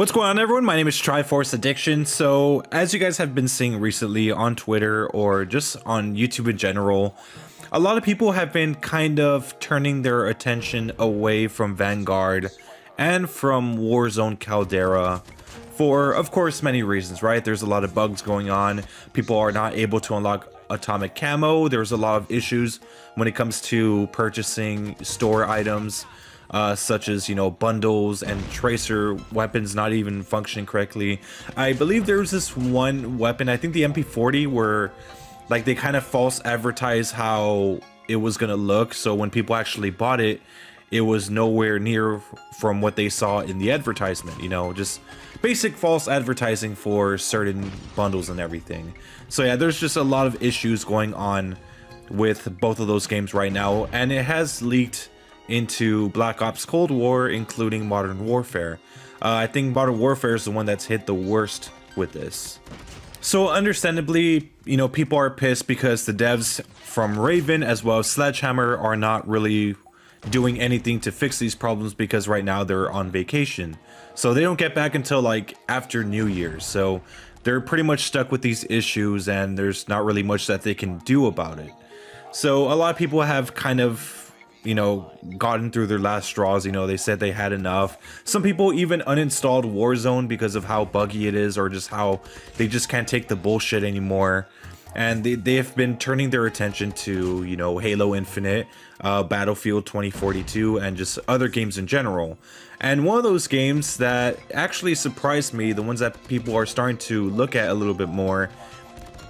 What's going on, everyone? My name is Triforce Addiction. So as you guys have been seeing recently on Twitter or just on YouTube in general, a lot of people have been kind of turning their attention away from Vanguard and from Warzone Caldera for, of course, many reasons, right? There's a lot of bugs going on. People are not able to unlock atomic camo. There's a lot of issues when it comes to purchasing store items. Such as, bundles and tracer weapons not even functioning correctly. I believe there was this one weapon, I think the MP40, where like they kind of false advertise how it was gonna look, so when people actually bought it, it was nowhere near from what they saw in the advertisement. Just basic false advertising for certain bundles and everything. So yeah, there's just a lot of issues going on with both of those games right now, and it has leaked into Black Ops Cold War, including Modern Warfare. I think Modern Warfare is the one that's hit the worst with this. So understandably, people are pissed because the devs from Raven as well as Sledgehammer are not really doing anything to fix these problems because right now they're on vacation. So they don't get back until like after New Year's. So they're pretty much stuck with these issues and there's not really much that they can do about it. So a lot of people have kind of gotten through their last straws. They said they had enough. Some people even uninstalled Warzone because of how buggy it is, or just how they just can't take the bullshit anymore. And they have been turning their attention to, Halo Infinite, Battlefield 2042, and just other games in general. And one of those games that actually surprised me, the ones that people are starting to look at a little bit more,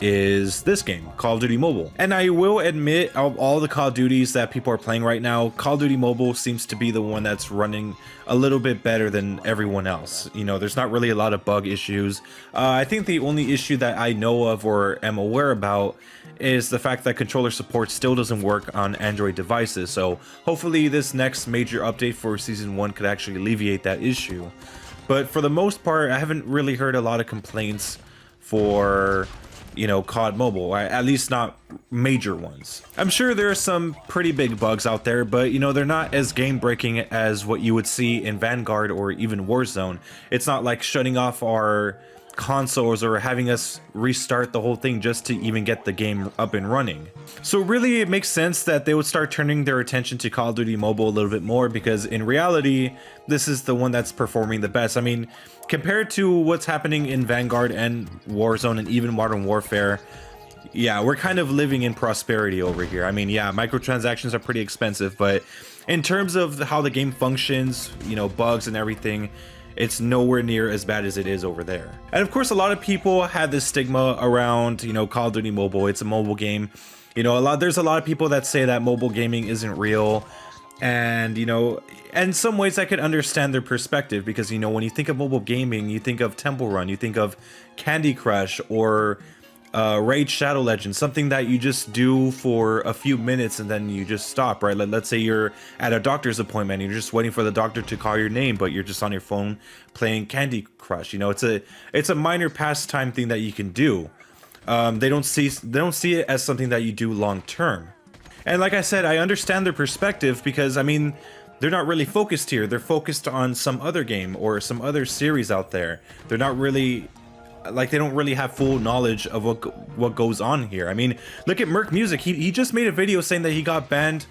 is this game, Call of Duty Mobile. And I will admit, of all the Call of Duties that people are playing right now, Call of Duty Mobile seems to be the one that's running a little bit better than everyone else. There's not really a lot of bug issues. I think the only issue that I know of or am aware about is the fact that controller support still doesn't work on Android devices. So hopefully this next major update for Season 1 could actually alleviate that issue. But for the most part, I haven't really heard a lot of complaints for COD Mobile, at least not major ones. I'm sure there are some pretty big bugs out there, but they're not as game breaking as what you would see in Vanguard or even Warzone. It's not like shutting off our consoles or having us restart the whole thing just to even get the game up and running. So really it makes sense that they would start turning their attention to Call of Duty Mobile a little bit more, because in reality this is the one that's performing the best. I mean, compared to what's happening in Vanguard and Warzone and even Modern Warfare, yeah, we're kind of living in prosperity over here. I mean, yeah, microtransactions are pretty expensive, but in terms of how the game functions, bugs and everything, it's nowhere near as bad as it is over there. And of course, a lot of people had this stigma around, Call of Duty Mobile. It's a mobile game. There's a lot of people that say that mobile gaming isn't real. And, in some ways I could understand their perspective, because, when you think of mobile gaming, you think of Temple Run, you think of Candy Crush or Raid Shadow Legends, something that you just do for a few minutes and then you just stop, right? Let's say you're at a doctor's appointment and you're just waiting for the doctor to call your name, but you're just on your phone playing Candy Crush. It's a minor pastime thing that you can do. They don't see it as something that you do long term. And like I said, I understand their perspective, because I mean, they're not really focused here. They're focused on some other game or some other series out there. They're not really, like, they don't really have full knowledge of what goes on here. I mean, look at Merc Music. He just made a video saying that he got banned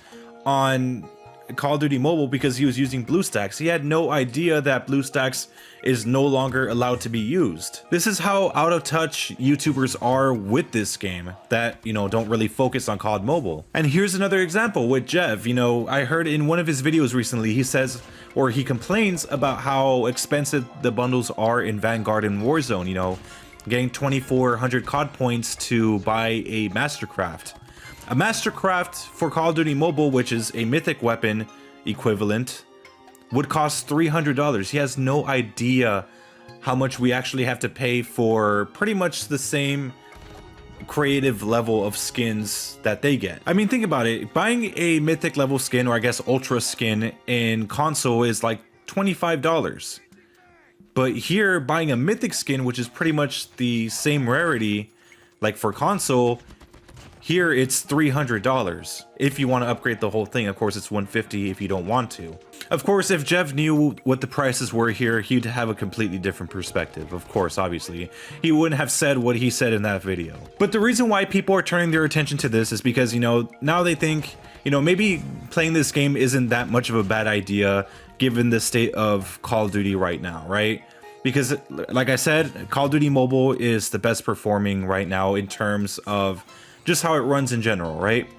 on Call of Duty Mobile because he was using BlueStacks. He had no idea that BlueStacks is no longer allowed to be used. This is how out of touch YouTubers are with this game that, don't really focus on COD Mobile. And here's another example with Jev. I heard in one of his videos recently, he says, or he complains about how expensive the bundles are in Vanguard and Warzone, getting 2,400 COD points to buy a Mastercraft. A Mastercraft for Call of Duty Mobile, which is a mythic weapon equivalent, would cost $300. He has no idea how much we actually have to pay for pretty much the same creative level of skins that they get. I mean, think about it. Buying a mythic level skin, or I guess ultra skin, in console is like $25. But here, buying a mythic skin, which is pretty much the same rarity, like for console, here it's $300 if you want to upgrade the whole thing. Of course, it's $150 if you don't want to. Of course, if Jeff knew what the prices were here, he'd have a completely different perspective. Of course, obviously. He wouldn't have said what he said in that video. But the reason why people are turning their attention to this is because, you know, now they think, you know, maybe playing this game isn't that much of a bad idea given the state of Call of Duty right now, right? Because, like I said, Call of Duty Mobile is the best performing right now in terms of just how it runs in general, right?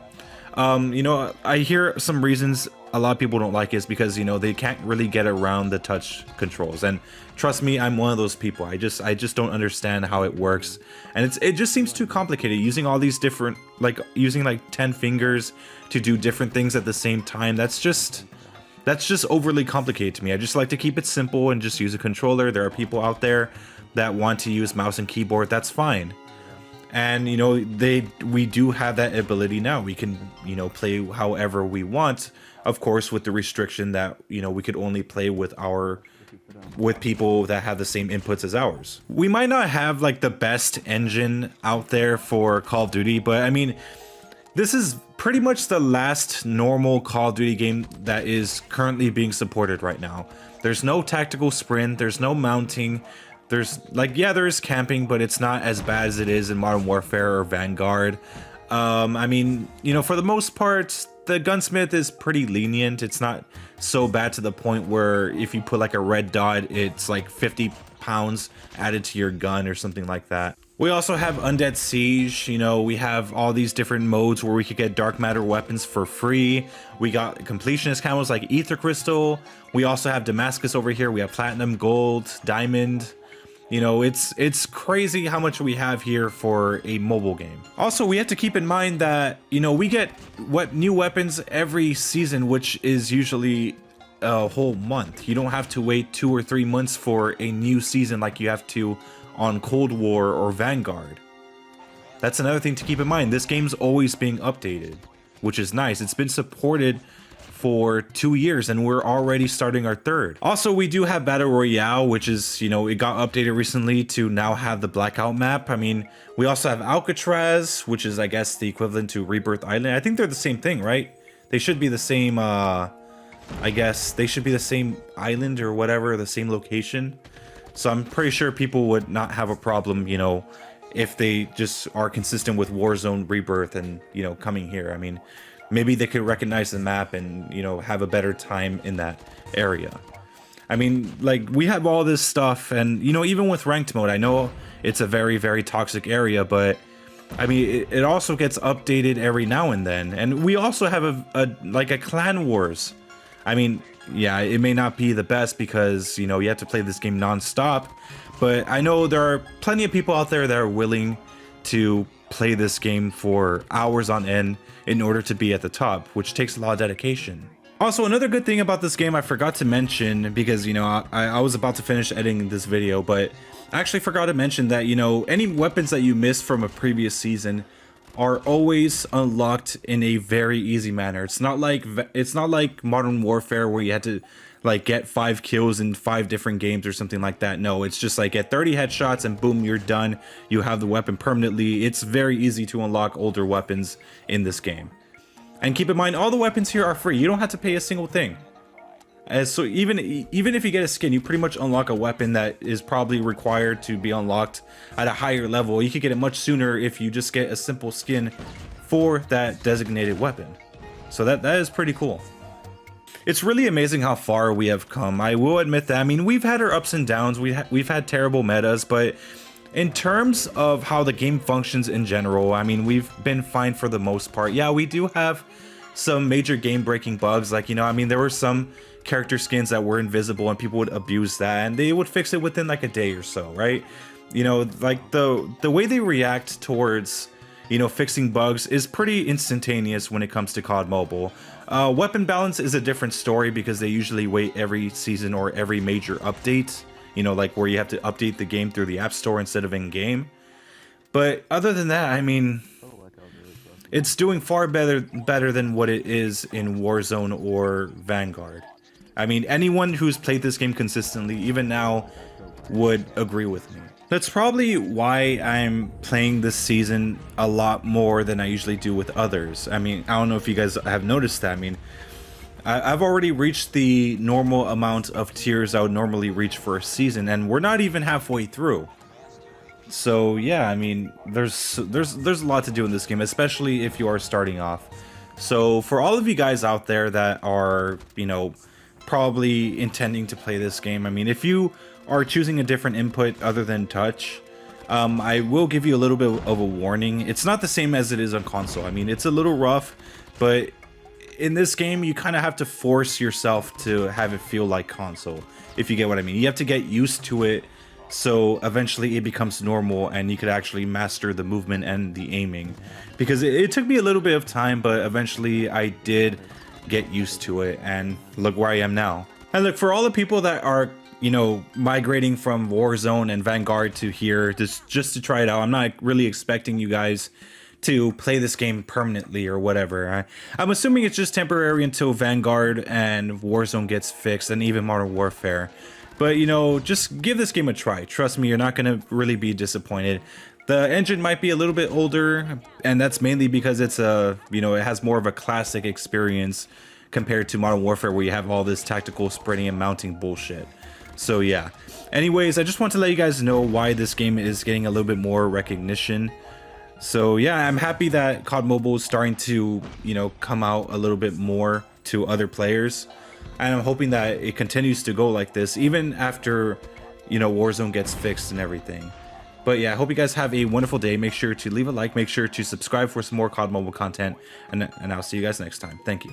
You know, I hear some reasons a lot of people don't like it is because, you know, they can't really get around the touch controls, and trust me, I'm one of those people. I just don't understand how it works, and it just seems too complicated using all these different, like using like 10 fingers to do different things at the same time. That's just overly complicated to me. I just like to keep it simple and just use a controller. There are people out there that want to use mouse and keyboard. That's fine. And, you know, we do have that ability now. We can, you know, play however we want, of course, with the restriction that, you know, we could only play with people that have the same inputs as ours. We might not have like the best engine out there for Call of Duty, but I mean, this is pretty much the last normal Call of Duty game that is currently being supported right now. There's no tactical sprint, there's no mounting. There's like, yeah, there is camping, but it's not as bad as it is in Modern Warfare or Vanguard. I mean, you know, for the most part, the gunsmith is pretty lenient. It's not so bad to the point where if you put like a red dot, it's like 50 pounds added to your gun or something like that. We also have Undead Siege. You know, we have all these different modes where we could get dark matter weapons for free. We got completionist camos like Ether Crystal. We also have Damascus over here. We have Platinum, Gold, Diamond. You know, it's crazy how much we have here for a mobile game. Also, we have to keep in mind that, you know, we get new weapons every season, which is usually a whole month. You don't have to wait 2 or 3 months for a new season like you have to on Cold War or Vanguard. That's another thing to keep in mind. This game's always being updated, which is nice. It's been supported for 2 years and we're already starting our 3rd. Also, we do have Battle Royale, which is, you know, it got updated recently to now have the Blackout map. I mean, we also have Alcatraz, which is, I guess, the equivalent to Rebirth Island. I think they're the same thing, right? They should be the same, I guess they should be the same island or whatever, the same location. So I'm pretty sure people would not have a problem, you know, if they just are consistent with Warzone, Rebirth, and, you know, coming here. I mean, maybe they could recognize the map and, you know, have a better time in that area. I mean, like, we have all this stuff, and, you know, even with ranked mode, I know it's a very, very toxic area, but I mean, it also gets updated every now and then. And we also have a clan wars. I mean, yeah, it may not be the best because, you know, you have to play this game non-stop, but I know there are plenty of people out there that are willing to play this game for hours on end in order to be at the top, which takes a lot of dedication. Also, another good thing about this game I forgot to mention, because, you know, I was about to finish editing this video, but I actually forgot to mention that, you know, any weapons that you missed from a previous season are always unlocked in a very easy manner. It's not like Modern Warfare where you had to like get 5 kills in 5 different games or something like that. No, it's just like get 30 headshots and boom, you're done. You have the weapon permanently. It's very easy to unlock older weapons in this game. And keep in mind, all the weapons here are free. You don't have to pay a single thing. So even if you get a skin, you pretty much unlock a weapon that is probably required to be unlocked at a higher level. You could get it much sooner if you just get a simple skin for that designated weapon. So that is pretty cool. It's really amazing how far we have come. I will admit that. I mean, we've had our ups and downs. We've had terrible metas, but in terms of how the game functions in general, I mean, we've been fine for the most part. Yeah, we do have some major game-breaking bugs. Like, you know, I mean, there were some character skins that were invisible and people would abuse that, and they would fix it within like a day or so, right? You know, like the way they react towards, you know, fixing bugs is pretty instantaneous when it comes to CoD Mobile. Weapon balance is a different story because they usually wait every season or every major update, you know, like where you have to update the game through the App Store instead of in-game. But other than that, I mean, it's doing far better than what it is in Warzone or Vanguard. I mean, anyone who's played this game consistently, even now, would agree with me. That's probably why I'm playing this season a lot more than I usually do with others. I mean, I don't know if you guys have noticed that. I mean, I've already reached the normal amount of tiers I would normally reach for a season, and we're not even halfway through. So yeah, I mean, there's a lot to do in this game, especially if you are starting off. So for all of you guys out there that are, you know, probably intending to play this game, I mean, if you are choosing a different input other than touch, I will give you a little bit of a warning. It's not the same as it is on console. I mean, it's a little rough, but in this game, you kind of have to force yourself to have it feel like console, if you get what I mean. You have to get used to it, so eventually it becomes normal and you could actually master the movement and the aiming. Because it took me a little bit of time, but eventually I did get used to it, and look where I am now. And look, for all the people that are, you know, migrating from Warzone and Vanguard to here just to try it out, I'm not really expecting you guys to play this game permanently or whatever. I'm assuming it's just temporary until Vanguard and Warzone gets fixed, and even Modern Warfare. But, you know, just give this game a try. Trust me, you're not going to really be disappointed. The engine might be a little bit older, and that's mainly because it's you know, it has more of a classic experience compared to Modern Warfare, where you have all this tactical spreading and mounting bullshit. So yeah. Anyways, I just want to let you guys know why this game is getting a little bit more recognition. So yeah, I'm happy that CoD Mobile is starting to, you know, come out a little bit more to other players. And I'm hoping that it continues to go like this, even after, you know, Warzone gets fixed and everything. But yeah, I hope you guys have a wonderful day. Make sure to leave a like, make sure to subscribe for some more CoD Mobile content, and I'll see you guys next time. Thank you.